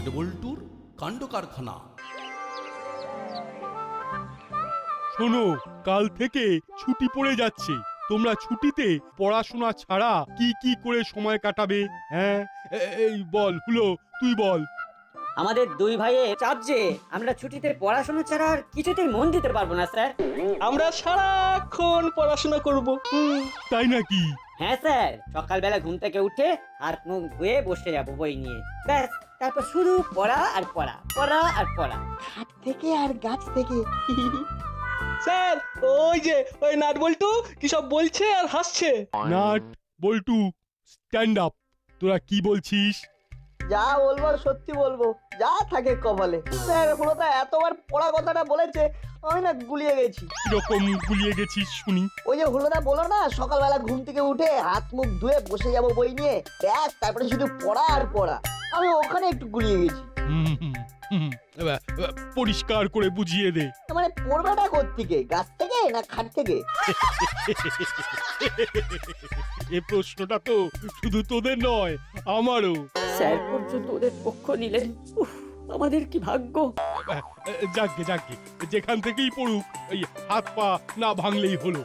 নাটবল্টুর কাণ্ড কারখানা। শোনো, কাল থেকে ছুটি পড়ে যাচ্ছে। তোমরা ছুটিতে পড়াশোনা ছাড়া কি কি করে সময় কাটাবে? হ্যাঁ, এই বল হুলো, তুই বল। আমাদের দুই ভাইয়ের চাপ যে আমরা ছুটিতে পড়াশোনা ছাড়া আর কিছুতেই মন দিতে পারবো না স্যার। আমরা সারাক্ষণ পড়াশোনা করব। তাই নাকি? হ্যাঁ স্যার, সকালবেলা ঘুম থেকে উঠে হাত মুখ ধুয়ে বসে যাবো বই নিয়ে, ব্যাস তারপর শুধু পড়া আর পড়া, পড়া আর পড়া। হাত থেকে আর গাছ থেকে। স্যার, ওই যে ওই নাটবল্টু কি সব বলছে আর হাসছে। নাট বল্টু, স্ট্যান্ড আপ। তোরা কি বলছিস? যা বলবো সত্যি বলবো, যা থাকে কপালে। স্যার হলোটা এতবার পড়া কথাটা বলেছে, আমি না গুলিয়ে গেছি। কিরকম গুলিয়ে গেছিস শুনি? ওই যে হলোটা বলো না, সকালবেলা ঘুম থেকে উঠে হাত মুখ ধুয়ে বসে যাবো বই নিয়ে, ব্যাস তারপরে শুধু পড়া আর পড়া। আমি ওখানে একটু গুলিয়ে গেছি। হুম, হুম, হুম, পরিষ্কার করে বুঝিয়ে দে। মানে পড়বাটা কোত্থেকে, গাছ থেকে না খাট থেকে? এ প্রশ্নটা তো শুধু তোদের নয়, আমারও। স্যার পর্যন্ত ওদের পক্ষ নিলেন, উফ, আমাদের কি ভাগ্য। যাকে যাকে যেখান থেকেই পড়ুক, ওই হাত পা না ভাঙলেই হলো।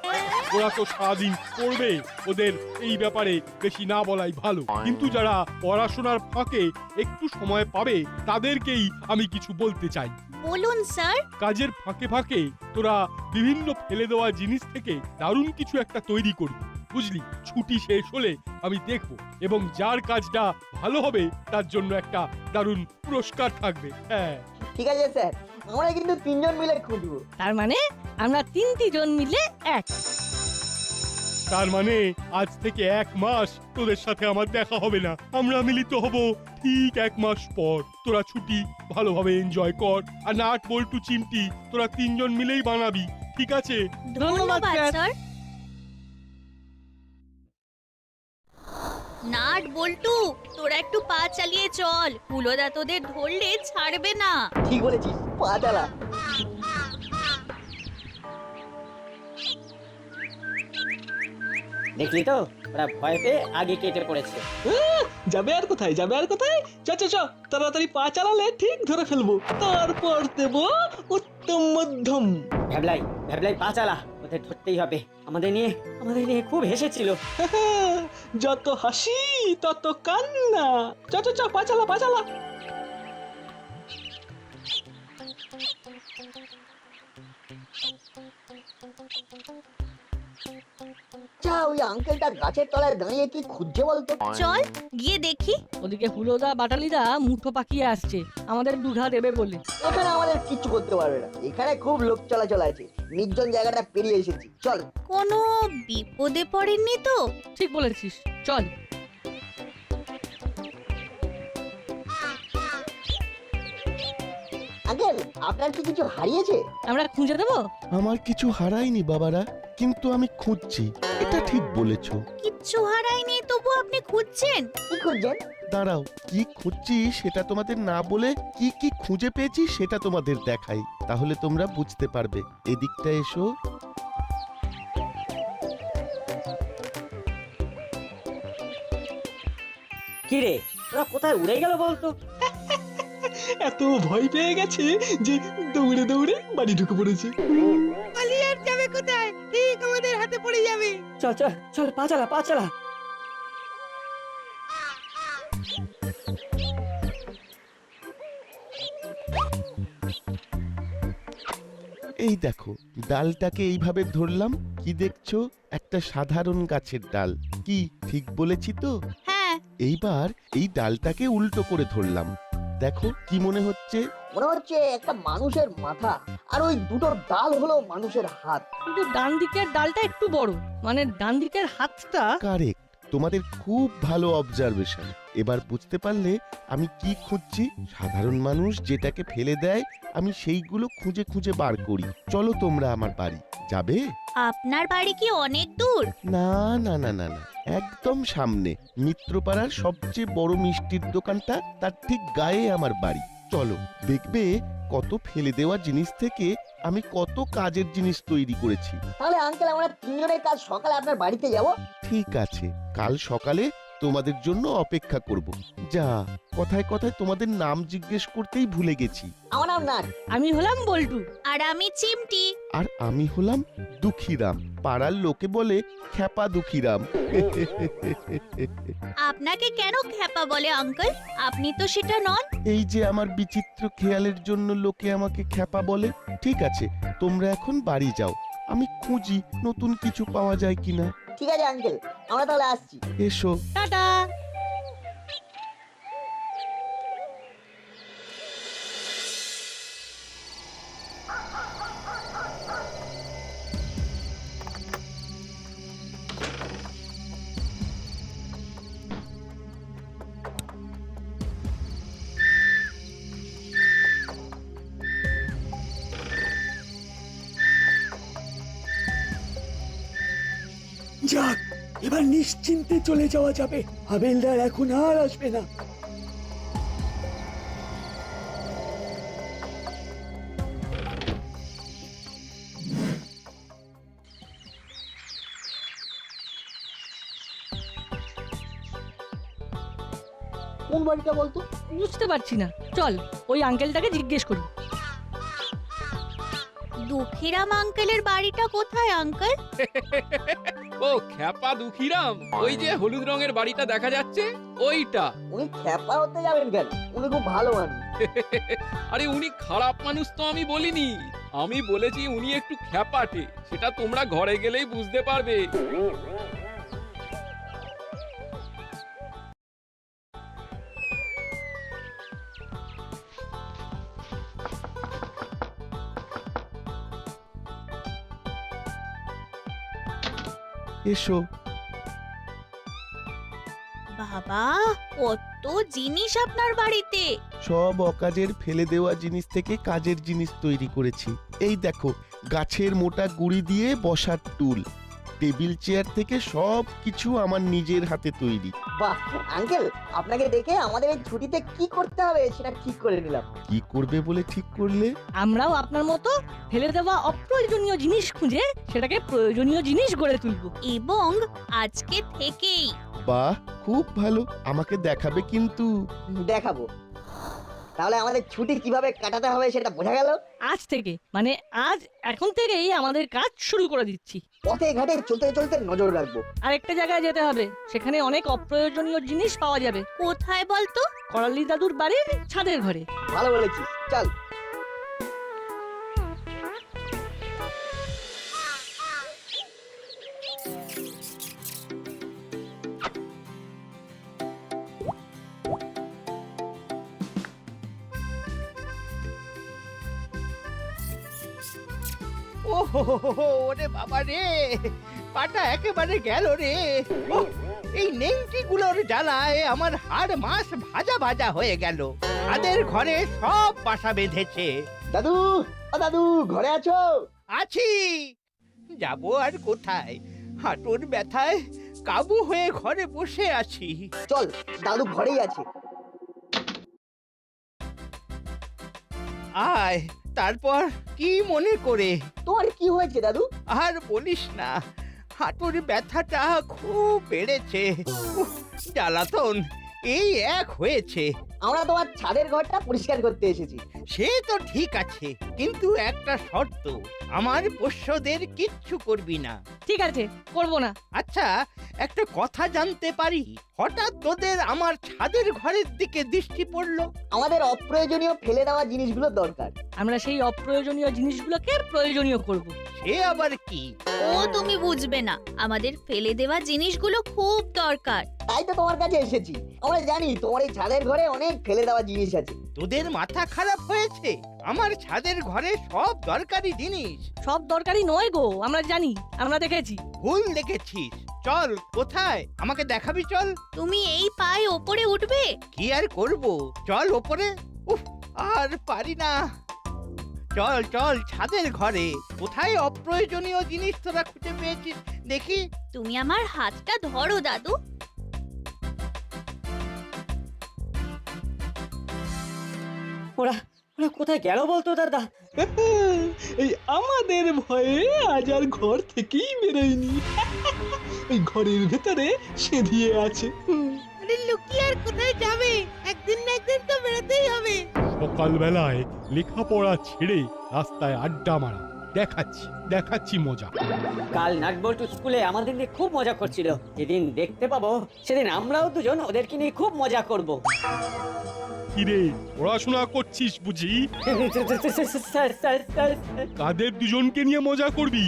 ওরা তো সারাদিন পড়বে, ওদের এই ব্যাপারে বেশি না বলাই ভালো। কিন্তু যারা পড়াশোনার ফাঁকে একটু সময় পাবে তাদেরকেই আমি কিছু বলতে চাই। বলুন স্যার। কাজের ফাঁকে ফাঁকে তোরা বিভিন্ন ফেলে দেওয়া জিনিস থেকে দারুণ কিছু একটা তৈরি করবি, বুঝলি? ছুটি শেষ হলে আমি দেখব, এবং যার কাজটা ভালো হবে তার জন্য একটা দারুণ পুরস্কার থাকবে। হ্যাঁ, ঠিক আছে স্যার, আমরা কিন্তু তিনজন মিলে খুঁজবো। তার মানে আমরা তিনটি জন মিলে এক। তার মানে আজ থেকে 1 মাস তোদের সাথে আমার দেখা হবে না। আমরা মিলিত হব ঠিক 1 মাস পর। তোরা ছুটি ভালোভাবে এনজয় কর। আর নাট বল্টু চিমটি তোরা তিনজন মিলেই বানাবি, ঠিক আছে? ধন্যবাদ স্যার। স্যার। নাট বল্টু, তোরা একটু পা চালিয়ে চল, হুলোদা তোদের ধরলে ছাড়বে না। ঠিক বলেছিস, পা চালা। দেখলি তো, ওরা ভয় পেয়ে আগে কেটে পড়েছে। যাবে আর কোথায়, যাবে আর কোথায়? চ চ চ, তাড়াতাড়ি পা চালালে ঠিক ধরে ফেলবো, তারপর দেব উত্তম মধ্যম। ভ্যাবলাই ভ্যাবলাই পা চালা, ওদের ধরতেই হবে। আমাদের নিয়ে খুব হেসেছিল। যত হাসি তত কান্না। চ চ চ, পা চালা, পা চালা। যা, ওই আঙ্কেলটা গাছের তলায় দাঁড়িয়ে কি খুঁজছে বলতো? চল গিয়ে দেখি। ওদিকে হুলোদা বাটালিদা মুঠো পাকিয়ে আসছে আমাদের দুঘা দেবে বলে। এখানে আমাদের কিচ্ছু করতে পারবে না, এখানে খুব লোক চলাচল আছে। নির্জন জায়গাটা পেরিয়ে এসেছি, চল। কোনো বিপদে পড়েননি তো? ঠিক বলেছিস, চল। আঙ্কেল, আপনার কি কিছু হারিয়েছে? আমরা খুঁজে দেবো। আমার কিছু হারায়নি বাবারা, কিন্তু আমি খুঁজছি। এটা ঠিক বলেছো। কিচ্ছু হারায়নি, তবু আপনি খুঁজছেন? কি খুঁজছেন? দাঁড়াও, কি খুঁজছি সেটা তোমাদের না বলে কি কি খুঁজে পেয়েছি সেটা তোমাদের দেখাই, তাহলে তোমরা বুঝতে পারবে। এদিকটা এসো। কি রে, ওরা কোথায় উড়ে গেল বলতো? এত ভয় পেয়ে গেছে যে দৌড়ে দৌড়ে বাড়ি ঢুকে পড়েছে। পালিয়ে যাবে কোথায়? ঠিক আমাদের হাতে পড়ে যাবে। চল চল চল, পা চালা, পা চালা। এই দেখো, ডালটাকে এইভাবে ধরলাম। কি দেখছো? একটা সাধারণ গাছের ডাল। কি ঠিক বলেছি তো? হ্যাঁ। এইবার এই ডালটাকে উল্টো করে ধরলাম। দেখো কি মনে হচ্ছে? মনে হচ্ছে একটা মানুষের মাথা, আর ওই দুটোর ডাল হলো মানুষের হাত। কিন্তু ডান দিকের ডালটা একটু বড়, মানে ডান দিকের হাতটা। কারেক্ট, তোমাদের খুব ভালো অবজারভেশন। এবার বুঝতে পারলে আমি কি খুঁজছি? সাধারণ মানুষ যেটাকে ফেলে দেয়, আমি সেইগুলো খুঁজে খুঁজে বার করি। চলো তোমরা আমার বাড়ি যাবে? আপনার বাড়ি কি অনেক দূর? না না না না না, একদম সামনে। মিত্রপাড়ার সবচেয়ে বড় মিষ্টির দোকানটা, তার ঠিক গায়ে আমার বাড়ি। চলো, দেখবে কত ফেলে দেওয়া জিনিস থেকে আমি কত কাজের জিনিস তৈরি করেছি। তাহলে আঙ্কেল, আমরা তিনজনের কাজ সকালে আপনার বাড়িতে যাব। ঠিক আছে, কাল সকালে তোমাদের জন্য অপেক্ষা করব। যা, কথায় কথায় তোমাদের নাম জিজ্ঞেস করতেই ভুলে গেছি। আমার নাম নাট। আমি হলাম বল্টু। আর আমি চিমটি। আর আমি হলাম দুঃখীরাম, পাড়ার লোকে বলে খ্যাপা দুঃখীরাম। আপনাকে কেন খ্যাপা বলে আঙ্কেল? আপনি তো সেটা নন। এই যে আমার বিচিত্র খেয়ালের জন্য লোকে আমাকে খ্যাপা বলে। ঠিক আছে, তোমরা এখন বাড়ি যাও, আমি খুঁজি নতুন কিছু পাওয়া যায় কিনা। ঠিক আছে আঙ্কেল, আমরা তাহলে আসছি। এসো। টাটা। যাক, এবার নিশ্চিন্তে চলে যাওয়া যাবে। হাবেলদার এখন আর আসবে না। কোন বাড়িটা বলতো? বুঝতে পারছি না, চল ওই আঙ্কেলটাকে জিজ্ঞেস করি। দুঃখীরাম আঙ্কেলের বাড়িটা কোথায় আঙ্কেল? ও খ্যাপা দুঃখীরাম, ওই যে হলুদ রঙের বাড়িটা দেখা যাচ্ছে ওইটা। উনি খ্যাপা হতে যাবেন কেন? উনি খুব ভালো মানুষ। আরে উনি খারাপ মানুষ তো আমি বলিনি, আমি বলেছি উনি একটু খ্যাপাটে, সেটা তোমরা ঘরে গেলেই বুঝতে পারবে। এসো। বাবা, কত জিনিস আপনার বাড়িতে। সব অকাজের ফেলে দেওয়া জিনিস থেকে কাজের জিনিস তৈরি করেছি। এই দেখো, গাছের মোটা গুড়ি দিয়ে বসার টুল, টেবিল চেয়ার থেকে সব কিছু আমার নিজের হাতে তৈরি। বাহ আঙ্কেল, আপনাকে দেখে আমাদের এই ছুটিতে কি করতে হবে সেটা ঠিক করে নিলাম। কি করবে বলে ঠিক করলে? আমরাও আপনার মতো ফেলে দেওয়া অপ্রয়োজনীয় জিনিস খুঁজে সেটাকে প্রয়োজনীয় জিনিস গড়ে তুলবো। এবং আজকে থেকেই। বাহ, খুব ভালো, আমাকে দেখাবে কিন্তু। দেখাবো। তাহলে আমাদের ছুটি কিভাবে কাটাতে হবে সেটা বোঝা গেল। আজ থেকে, মানে আজ এখন থেকেই আমাদের কাজ শুরু করে দিচ্ছি। পথে ঘাটে চলতে চলতে নজর রাখবো। আরেকটা জায়গায় যেতে হবে, সেখানে অনেক অপ্রয়োজনীয় জিনিস পাওয়া যাবে। কোথায় বলতো? করালি দাদুর বাড়ির ছাদের ঘরে। ভালো বলেছিস, চল। ওরে বাবা রে, পাটা একেবারে গেল রে। ওহ, এই নেংটি গুলোর জ্বালায় আমার হাড় মাস ভাজা ভাজা হয়ে গেল। তাদের ঘরে সব বাসা বেঁধেছে। দাদু, ও দাদু, ঘরে আছো? আছি, যাব আর কোথায়? হাঁটুর ব্যথায় কাবু হয়ে ঘরে বসে আছি। চল, দাদু ঘরেই আছে। আয়, তারপর কি মনে করে? তোমার কি হয়েছে দাদু? আর বলিস না, হাঁটুর ব্যথাটা খুব বেড়েছে। উফ, জ্বালাতন এই এক হয়েছে। আমরা তোমার ছাদের ঘরটা পরিষ্কার করতে এসেছি। সে তো ঠিক আছে, কিন্তু একটা শর্ত, আমার পোষ্যদের কিচ্ছু করবি না। ঠিক আছে, করবো না। আচ্ছা, একটা কথা জানতে পারি? হঠাৎ তোদের আমার ছাদের ঘরের দিকে দৃষ্টি পড়লো। আমাদের অপ্রয়োজনীয় ফেলে দেওয়া জিনিসগুলো দরকার। আমরা সেই অপ্রয়োজনীয় জিনিসগুলোকে প্রয়োজনীয় করব। সে আবার কি? ও তুমি বুঝবে না, আমাদের ফেলে দেওয়া জিনিসগুলো খুব দরকার। তাই তো তোমার কাছে এসেছি। আমরা জানি তোমার এই ছাদের ঘরে অনেক ফেলে দেওয়া জিনিস আছে। তোদের মাথা খারাপ হয়েছে? আমার ছাদের ঘরে সব দরকারি জিনিস। সব দরকারি নয় গো, আমরা জানি, আমরা দেখেছি। ভুল দেখেছিস। চল, কোথায়? আমাকে দেখাবি, চল। তুমি এই পায়ে ওপরে উঠবে? কি আর করব, চল ওপরে। উফ, আর পারি না। চল চল, ছাদের ঘরে। কোথায় অপ্রয়োজনীয় জিনিস তোরা খুঁজে পেয়েছিস দেখি। তুমি আমার হাতটা ধরো দাদু। ওরা ওরা কোথায় গেল বলতো দাদা? এই আমাদের ভয়ে আজ আর ঘর থেকেই বেরোয়নি। এই ঘরের ভেতরে সেধিয়ে আছে। আমাদের লুকিয়ে আর কোথায় যাবে? একদিন না একদিন তো বেরোতেই হবে। সকালবেলায় লেখাপড়া ছেড়ে রাস্তায় আড্ডা মারা দেখাচ্ছি মজা। কাল নাটবল্টু স্কুলে আমাদের নিয়ে খুব মজা করছিল। যেদিন দেখতে পাবো সেদিন আমরাও দুজন ওদেরকে নিয়ে খুব মজা করব। কিরে পড়াশোনা করছিস বুঝি? স্যার স্যার স্যার কাদের দুজনকে নিয়ে মজা করবি?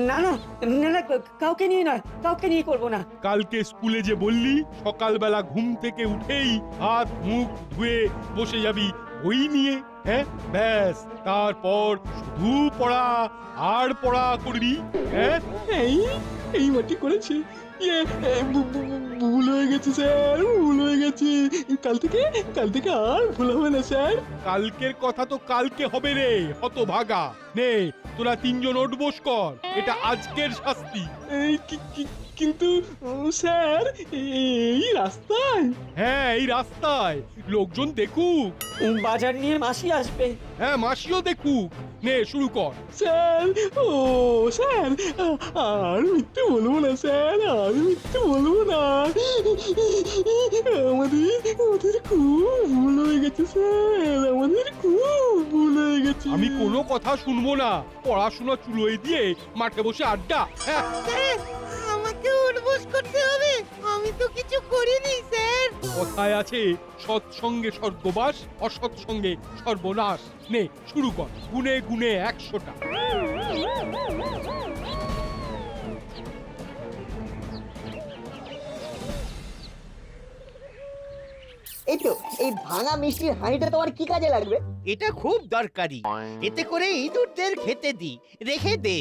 না না না না, কাউকে নিয়ে নয়, কাউকে নিয়ে করব না। কালকে স্কুলে যে বললি সকালবেলা ঘুম থেকে উঠেই হাত মুখ ধুয়ে বসে যাবি বই নিয়ে, হ্যাঁ ব্যাস তারপর শুধু পড়া আর পড়া করবি, হ্যাঁ? এই মাটি করেছে। ভুল হয়ে গেছে স্যার, ভুল হয়ে গেছে। কাল থেকে আর ভুল হবে না স্যার। কালকের কথা তো কালকে হবে রে হতভাগা। নে তোরা তিনজন ওঠ বস কর, এটা আজকের শাস্তি। কিন্তু স্যার এই রাস্তায়? হ্যাঁ এই রাস্তায় লোকজন দেখুক। বাজার নিয়ে মাসি আসবে। হ্যাঁ মাসিও দেখুক। নে শুরু কর। স্যার স্যার আর মিথ্যে বলবো না স্যার, আর মিথ্যে বলবো না। আমাদের খুব ভুল হয়ে গেছে স্যার, আমাদের খুব ভুল হয়ে গেছে। আমি কোনো কথা শুনবো না। পড়াশোনা চুলোয় দিয়ে মাঠে বসে আড্ডা। হ্যাঁ আমাকে উঠবোস করতে হবে, আমি তো কিছু করিনি স্যার। কথায় আছে সৎসঙ্গে স্বর্গবাস, অসৎ সঙ্গে সর্বনাশ। নে শুরু কর, গুনে গুনে 100টা। এই তো এই ভাঙা মিষ্টির হাঁড়িটা তোমার কি কাজে লাগবে? এটা খুব দরকারি, এতে করে ইঁদুরদের খেতে দি, রেখে দে।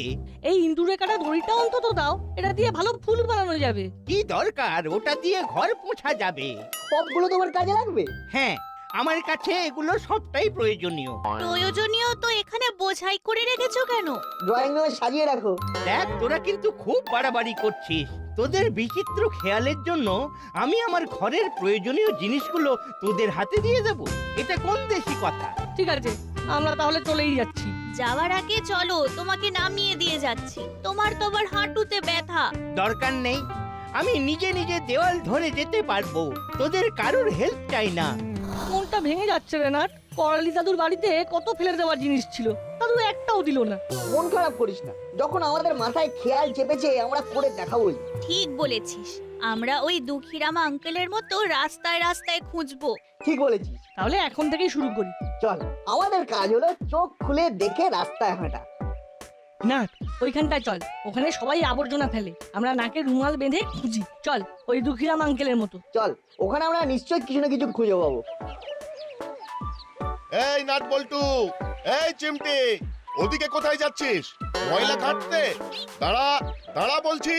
এই ইঁদুরে কাটা দড়িটা অন্তত দাও, এটা দিয়ে ভালো ফুল বানানো যাবে। কি দরকার? ওটা দিয়ে ঘর পোছা যাবে। সবগুলো তোমার কাজে লাগবে? হ্যাঁ, আমার কাছে এগুলো সবটাই প্রয়োজনীয়। প্রয়োজনীয় তো এখানে বোঝাই করে রেখেছো কেন? ড্রয়িং রুমে সাজিয়ে রাখো। দেখ, তোরা কিন্তু খুব বাড়াবাড়ি করছিস। তোদের বিচিত্র খেয়ালের জন্য আমি আমার ঘরের প্রয়োজনীয় জিনিসগুলো তোদের হাতে দিয়ে দেব? এটা কোন দেশি কথা? ঠিক আছে, আমরা তাহলে চলেই যাচ্ছি। যাওয়ার আগে চলো, তোমাকে নামিয়ে দিয়ে যাচ্ছি। তোমার তো আবার হাঁটুতে ব্যথা। দরকার নেই, আমি নিজে নিজে দেওয়াল ধরে যেতে পারবো। তোদের কারোর হেল্প চাই না। মনটা ভেঙে যাচ্ছে রে নাট। করালি দাদুর বাড়িতে কত ফেলে দেওয়ার জিনিস ছিল, দাদু একটাও দিল না। মন খারাপ করিস না, যখন আমাদের মাথায় খেয়াল চেপেছে আমরা করে দেখাবোই। ঠিক বলেছিস, আমরা ওই দুঃখীরাম আঙ্কেলের মতো রাস্তায় রাস্তায় খুঁজবো। ঠিক বলেছিস। তাহলে এখন থেকেই শুরু করি। চল, আমাদের কাজ হলো চোখ খুলে দেখে রাস্তায় হাঁটা। না ওইখানটায় চল, ওখানে সবাই আবর্জনা ফেলে, আমরা নাকে রুমাল বেঁধে খুঁজি। চল ওই দুঃখীরাম আঙ্কেলের মতো। চল, ওখানে আমরা নিশ্চয়ই কিছু না কিছু খুঁজে পাবো। এই নাট বল্টু, এই চিমটি, ওদিকে কোথায় যাচ্ছিস? ময়লা ঘাটতে? দাঁড়া দাঁড়া বলছি।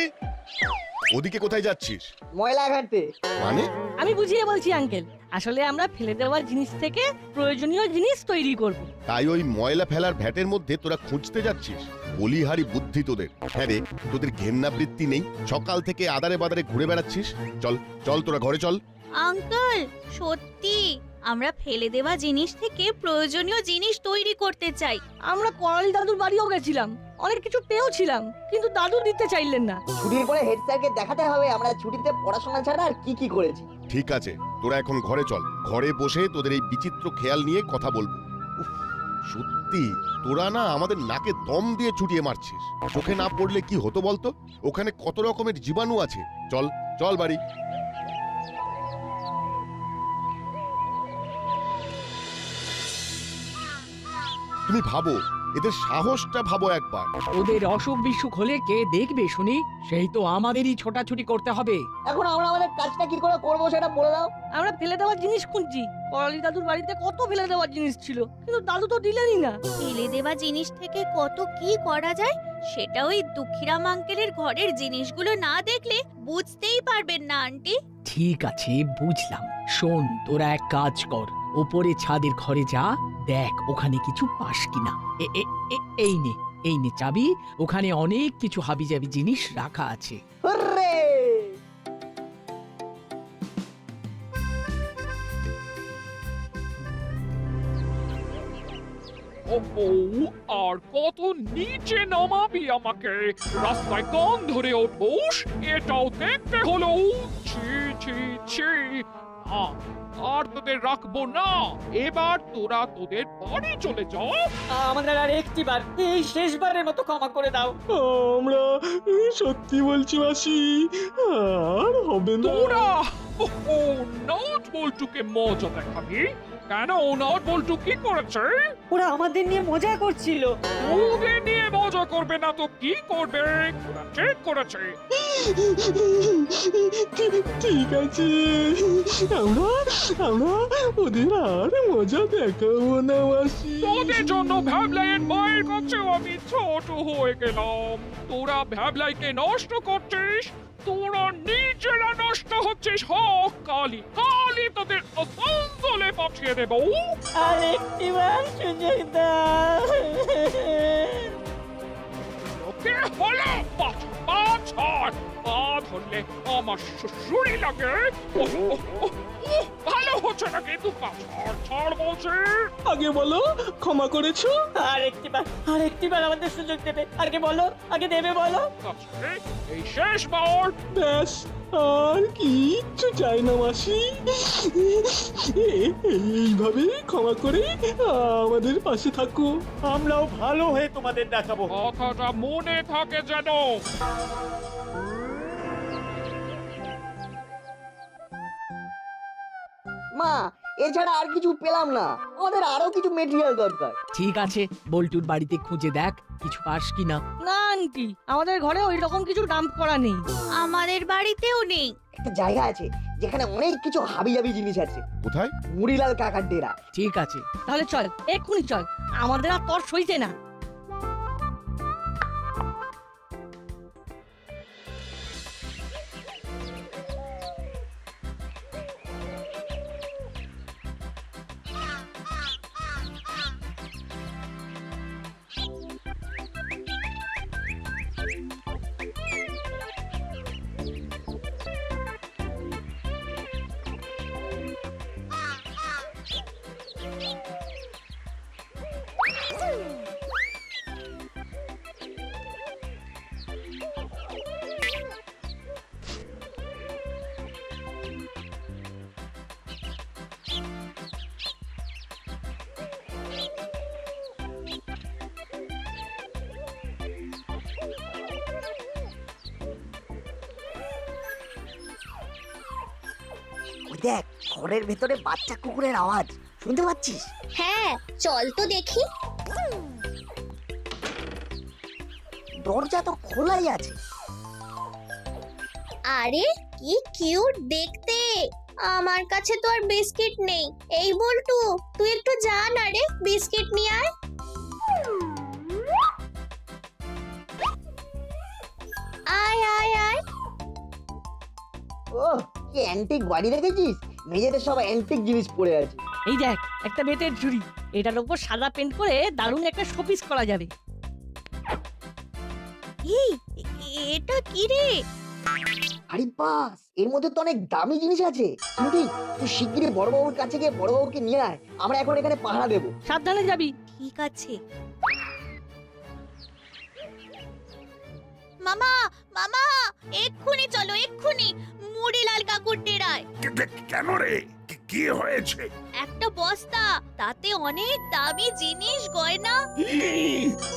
ওদিকে কোথায় যাচ্ছিস? ময়লা ঘাটতে। মানে? আমি বুঝিয়ে বলছি আঙ্কেল, আসলে আমরা ফেলে দেওয়ার জিনিস থেকে প্রয়োজনীয় জিনিস তৈরি করব। তাই ওই ময়লা ফেলার ভ্যাটের মধ্যে তোরা খুঁজতে যাচ্ছিস? বলিহারি বুদ্ধি তোদের। হ্যাঁ রে, তোদের ঘেন্নাবৃত্তি নেই? সকাল থেকে আদারে বাদারে ঘুরে বেড়াচ্ছিস। চল চল তোরা ঘরে চল। আঙ্কেল সত্যি আমরা ফেলে দেওয়া জিনিস থেকে প্রয়োজনীয় জিনিস তৈরি করতে চাই। আমরা করালি দাদুর বাড়িও গেছিলাম, অনেক কিছু পেয়েওছিলাম, কিন্তু দাদু দিতে চাইলেন না। ছুটির পরে হেড স্যারকে দেখাতে হবে আমরা ছুটিতে পড়াশোনা ছাড়া আর কি কি করেছি। ঠিক আছে, তোরা এখন ঘরে চল। ঘরে বসে তোদের এই বিচিত্র খেয়াল নিয়ে কথা বলবো। উফ, সত্যি তোরা না আমাদের নাকে দম দিয়ে ছুটিয়ে মারছিস। চোখে না পড়লে কি হতো বলতো? ওখানে কত রকমের জীবাণু আছে। চল চল বাড়ি। তুমি ভাবো, এদের সাহসটা ভাবো একবার। ওদের অসুখ বিসুখ হলে কে দেখবে শুনি? সেই তো আমাদেরই ছোটাছুটি করতে হবে। এখন আমরা আমাদের কাজটা কি করে করবো সেটা বলে দাও। আমরা ফেলে দেওয়ার জিনিস খুঁজছি। করালি দাদুর বাড়িতে কত ফেলে দেওয়ার জিনিস ছিল, কিন্তু দাদু তো দিলেনই না। ফেলে দেওয়া জিনিস থেকে কত কি করা যায় সেটা ওই দুঃখীরাম আঙ্কেলের ঘরের জিনিসগুলো না দেখলে বুঝতেই পারবেন না আন্টি। ঠিক আছে বুঝলাম, শোন তোরা এক কাজ কর, ওপরে ছাদের ঘরে যা, দেখ ওখানে কিছু পাস কিনা। এই নে চাবি, ওখানে অনেক কিছু হাবিজাবি জিনিস রাখা আছে। হুররে! আর কত নিচে নামাবি আমাকে? রাস্তায় কান ধরে ওঠোস, এটাও দেখতে হলো। ছি ছি ছি আর তোদের রাখবো না, এবার তোরা তোদের বাড়ি চলে যা। আমাদের আর একটিবার, এই শেষবারের মতো ক্ষমা করে দাও। আমরা সত্যি বলছি মাসি, আর হবে না। তোরা নট বল্টুকে মজা দেখাবি কেন? নট বল্টু কি করেছে? ওরা আমাদের নিয়ে মজা করছিল। ওদের নিয়ে মজা করবে না তো কি করবে? ওরা ঠিক করেছে। ঠিক আছে, আমরা আমরা ওদের আর মজা দেখাবো না মাসি। তোদের জন্য ভ্যাবলাইয়ের মায়ের কাছেও আমি ছোট হয়ে গেলাম। তোরা ভ্যাবলাইকে নষ্ট করছিস, তোরা নিজেরা নষ্ট হচ্ছিস। হোক কালি কালি তোদের আসানসোলে পাঠিয়ে দেব। আর একটিবার সুযোগ দাও। ওকে হলো পা ধরলে আমার শ্বশুরি লাগে। ভালো হচ্ছে না কিন্তু ছাড় বলছে। আগে বলো ক্ষমা করেছো। আর একটিবার আমাদের সুযোগ দেবে। আগে বলো, আগে দেবে বলো। এই শেষবার। ব্যাস, আর কিচ্ছু চাই না মাসি। এইভাবে ক্ষমা করে আমাদের পাশে থাকো, আমরাও ভালো হয়ে তোমাদের দেখাবো। কথাটা মনে থাকে যেন। মা, এছাড়া আর কিছু পেলাম না, আমাদের আরো কিছু মেটেরিয়াল দরকার। ঠিক আছে, বল্টুর বাড়িতে খুঁজে দেখ কিছু পাস কিনা। না আন্টি, আমাদের ঘরে ওই রকম কিছু ডাম্প করা নেই। আমাদের বাড়িতেও নেই। একটা জায়গা আছে যেখানে অনেক কিছু হাবিজাবি জিনিস আছে। কোথায়? মুড়িলাল কাকার ডেরা। ঠিক আছে, তাহলে চল, এক্ষুনি চল, আমাদের আর তর সইছে না। ওই দেখ, ঘরের ভেতরে বাচ্চা কুকুরের আওয়াজ শুনতে পাচ্ছিস? হ্যাঁ, চল তো দেখি। দরজা তো খোলাই আছে। আরে কি কিউট দেখতে। আমার কাছে তো আর বিস্কিট নেই। এই বল্টু, তুই একটু যা না রে, বিস্কিট নিয়ে আয়। আয় আয় আয়। ও, কি অ্যান্টিক বাড়ি রেখেছিস? মেঝেতে সব অ্যান্টিক জিনিস পড়ে আছে। এই দেখ, একটা বেতের ঝুড়ি, এটার উপর সাদা পেন্ট করে দারুণ একটা শোপিস করা যাবে। এই, এটা কি রে? আরে বাস, এর মধ্যে তো অনেক দামি জিনিস আছে। তুই শিগগিরই বড়বাবুর কাছে গিয়ে বড়বাবুকে নিয়ে আয়, আমরা এখন এখানে পাহারা দেবো। সাবধানে যাবি। ঠিক আছে। মামা মামা, এক্ষুনি চলো, এক্ষুনি মুড়িলাল কাকুর ডেরায়। কেন রে, কি হয়েছে? একটা বস্তা, তাতে অনেক দামি জিনিস, গয়না।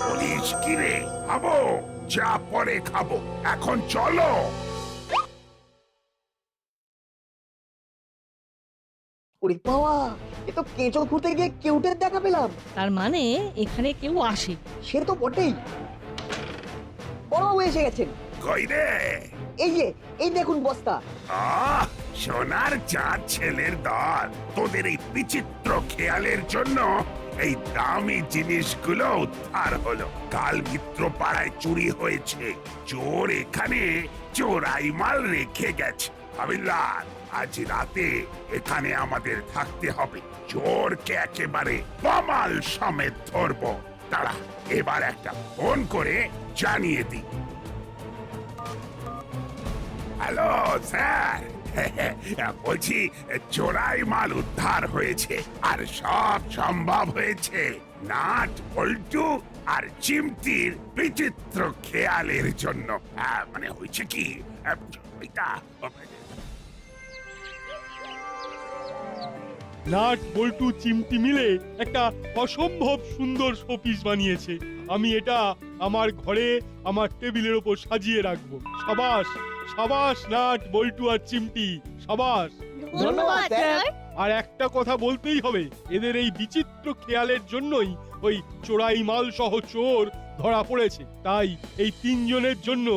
বলিস কি রে? খাবো, যা পরে খাবো, এখন চলো। ওরে বাবা, এ তো কেঁচো খুঁড়তে গিয়ে কেউটের দেখা পেলাম। তার মানে এখানে কেউ আসে। সে তো বটেই। বড়বাবু এসে গেছেন। কই রে? এই যে, এই দেখুন বস্তা। আহ, সোনার চাঁদ ছেলের দল, তোদের এই বিচিত্র খেয়ালের জন্য এই দামি জিনিসগুলো উদ্ধার হলো। কাল মিত্র পাড়ায় চুরি হয়েছে, চোর এখানে চোরাই মাল রেখে গেছে। হাবিলদার, আজ রাতে এখানে আমাদের থাকতে হবে। চোরকে একেবারে কামাল সমেত ধরবো। তারা এবার একটা ফোন করে জানিয়ে দিই। হ্যালো স্যার, বলছি চোরাই মাল উদ্ধার হয়েছে, আর সব সম্ভব হয়েছে নাট পল্টু আর চিমটির বিচিত্র খেয়ালের জন্য। মানে হয়েছে কি, নাট বল্টু চিমটি মিলে একটা অসম্ভব সুন্দর শোপিস বানিয়েছে। আমি এটা আমার ঘরে আমার টেবিলের ওপর সাজিয়ে রাখবো। সাবাস সাবাস নাট বল্টু আর চিমটি, সাবাস। ধন্যবাদ স্যার। আর একটা কথা বলতেই হবে, এদের এই বিচিত্র খেয়ালের জন্যই ওই চোরাই মাল সহ চোর ধরা পড়েছে। তাই এই তিনজনের জন্য